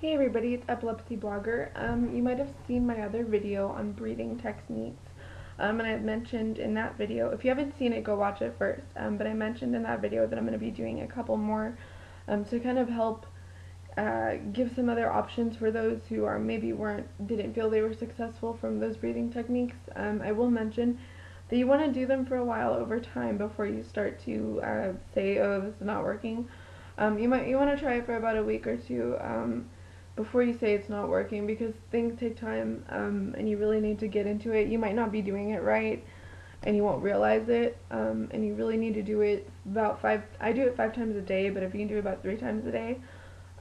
Hey everybody, it's EpilepsyBlogger. You might have seen my other video on breathing techniques, and I mentioned in that video, if you haven't seen it, go watch it first, but I mentioned in that video that I'm going to be doing a couple more to kind of help give some other options for those who are didn't feel they were successful from those breathing techniques. I will mention that you want to do them for a while over time before you start to say, oh, this is not working. You want to try it for about a week or two before you say it's not working, because things take time, and you really need to get into it. You might not be doing it right and you won't realize it, and you really need to do it I do it 5 times a day, but if you can do it about 3 times a day,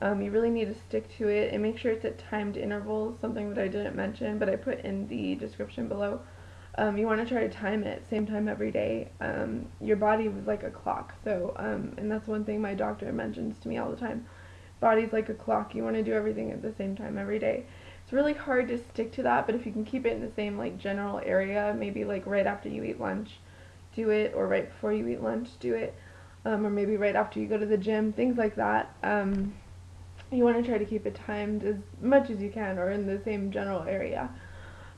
you really need to stick to it and make sure it's at timed intervals, something that I didn't mention but I put in the description below. You want to try to time it same time every day. Your body is like a clock, so and that's one thing my doctor mentions to me all the time. Body's like a clock. You want to do everything at the same time every day. It's really hard to stick to that, but if you can keep it in the same like general area, maybe like right after you eat lunch, do it, or right before you eat lunch, do it, or maybe right after you go to the gym, things like that. You want to try to keep it timed as much as you can, or in the same general area.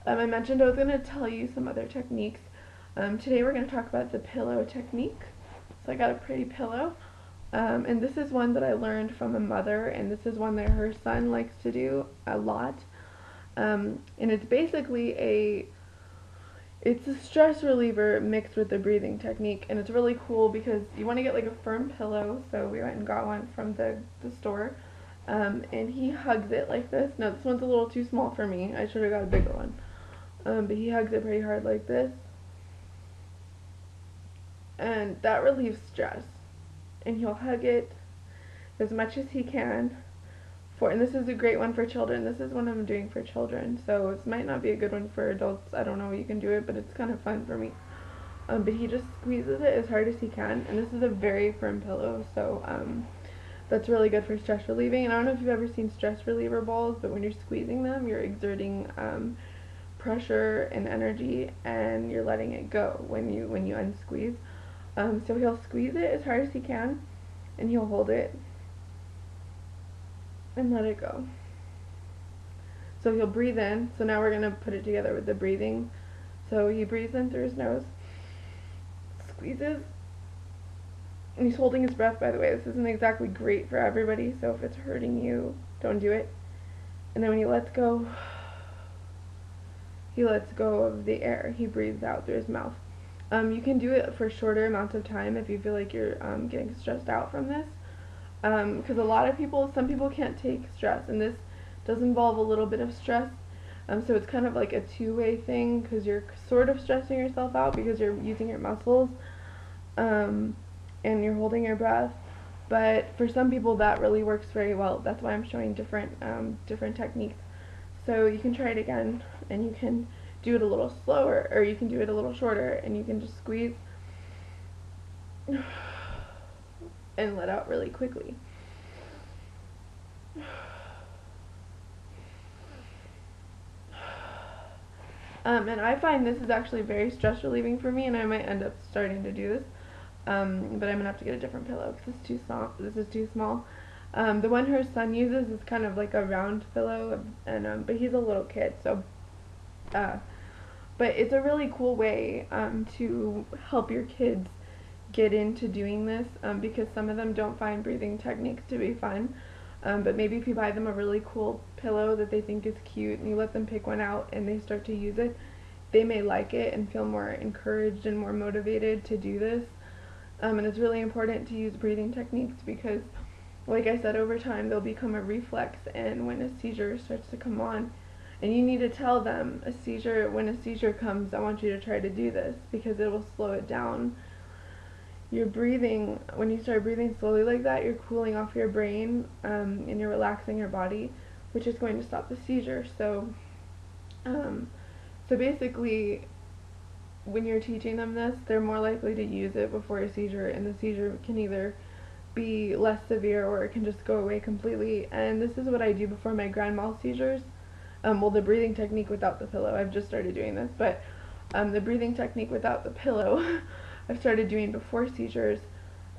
I mentioned I was going to tell you some other techniques. Today we're going to talk about the pillow technique. So I got a pretty pillow. And this is one that I learned from a mother, and this is one that her son likes to do a lot. And it's basically it's a stress reliever mixed with the breathing technique, and it's really cool because you want to get like a firm pillow. So we went and got one from the store, and he hugs it like this. Now this one's a little too small for me. I should have got a bigger one. But he hugs it pretty hard like this, and that relieves stress. And he'll hug it as much as he can and this is a great one for children. This is one I'm doing for children, so it might not be a good one for adults. I don't know, you can do it, but it's kind of fun for me. But he just squeezes it as hard as he can, and this is a very firm pillow, so that's really good for stress relieving. And I don't know if you've ever seen stress reliever balls, but when you're squeezing them, you're exerting pressure and energy, and you're letting it go when you unsqueeze. So he'll squeeze it as hard as he can, and he'll hold it and let it go. So he'll breathe in. So now we're going to put it together with the breathing. So he breathes in through his nose, squeezes, and he's holding his breath, by the way. This isn't exactly great for everybody, so if it's hurting you, don't do it. And then when he lets go of the air. He breathes out through his mouth. You can do it for shorter amounts of time if you feel like you're getting stressed out from this, because some people can't take stress, and this does involve a little bit of stress, so it's kind of like a two-way thing, because you're sort of stressing yourself out because you're using your muscles, and you're holding your breath, but for some people that really works very well. That's why I'm showing different techniques. So you can try it again, and you can do it a little slower, or you can do it a little shorter, and you can just squeeze and let out really quickly. And I find this is actually very stress relieving for me, and I might end up starting to do this, but I'm gonna have to get a different pillow because this is too small. The one her son uses is kind of like a round pillow, and but he's a little kid, so but it's a really cool way to help your kids get into doing this, because some of them don't find breathing techniques to be fun, but maybe if you buy them a really cool pillow that they think is cute and you let them pick one out and they start to use it, they may like it and feel more encouraged and more motivated to do this. And it's really important to use breathing techniques because, like I said, over time they'll become a reflex, and when a seizure starts to come on, and you need to tell them when a seizure comes, I want you to try to do this, because it will slow it down. You're breathing, when you start breathing slowly like that, you're cooling off your brain, and you're relaxing your body, which is going to stop the seizure. So basically, when you're teaching them this, they're more likely to use it before a seizure, and the seizure can either be less severe or it can just go away completely. And this is what I do before my grand mal seizures. Well, the breathing technique without the pillow, I've just started doing this, but the breathing technique without the pillow I've started doing before seizures,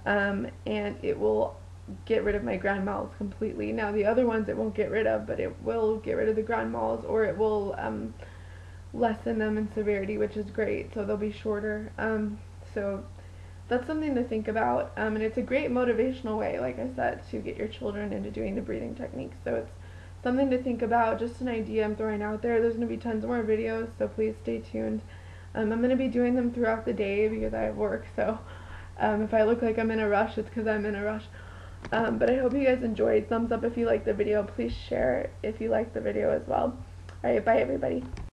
and it will get rid of my grand mals completely. Now the other ones it won't get rid of, but it will get rid of the grand mals, or it will lessen them in severity, which is great, so they'll be shorter. So that's something to think about, and it's a great motivational way, like I said, to get your children into doing the breathing techniques. So it's something to think about, just an idea I'm throwing out there. There's going to be tons more videos, so please stay tuned. I'm going to be doing them throughout the day because I have work, so if I look like I'm in a rush, it's because I'm in a rush. But I hope you guys enjoyed. Thumbs up if you liked the video. Please share if you liked the video as well. Alright, bye everybody.